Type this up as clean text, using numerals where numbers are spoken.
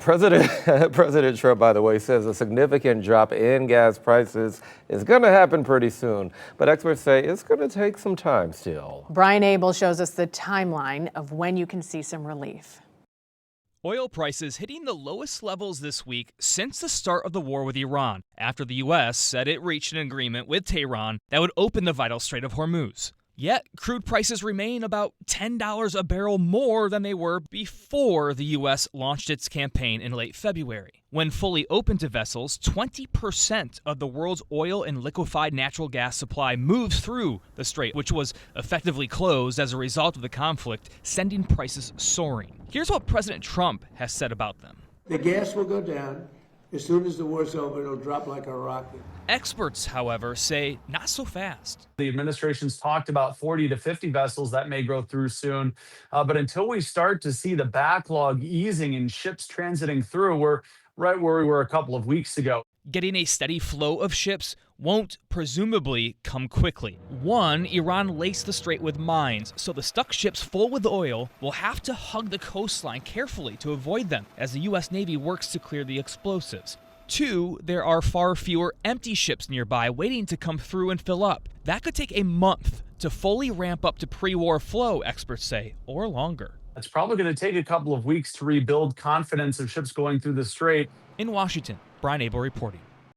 President Trump, by the way, says a significant drop in gas prices is going to happen pretty soon. But experts say it's going to take some time still. Brian Abel shows us the timeline of when you can see some relief. Oil prices hitting the lowest levels this week since the start of the war with Iran, after the U.S. said it reached an agreement with Tehran that would open the vital Strait of Hormuz. Yet, crude prices remain about $10 a barrel more than they were before the U.S. launched its campaign in late February. When fully open to vessels, 20% of the world's oil and liquefied natural gas supply moves through the strait, which was effectively closed as a result of the conflict, sending prices soaring. Here's what President Trump has said about them. The gas will go down. As soon as the war's over, it'll drop like a rocket. Experts, however, say not so fast. The administration's talked about 40 to 50 vessels that may grow through soon. But until we start to see the backlog easing and ships transiting through, we're right where we were a couple of weeks ago. Getting a steady flow of ships won't presumably come quickly. One, Iran laced the strait with mines, so the stuck ships full with oil will have to hug the coastline carefully to avoid them as the U.S. Navy works to clear the explosives. Two, there are far fewer empty ships nearby waiting to come through and fill up. That could take a month to fully ramp up to pre-war flow, experts say, or longer. It's probably going to take a couple of weeks to rebuild confidence of ships going through the strait. In Washington, Brian Abel reporting.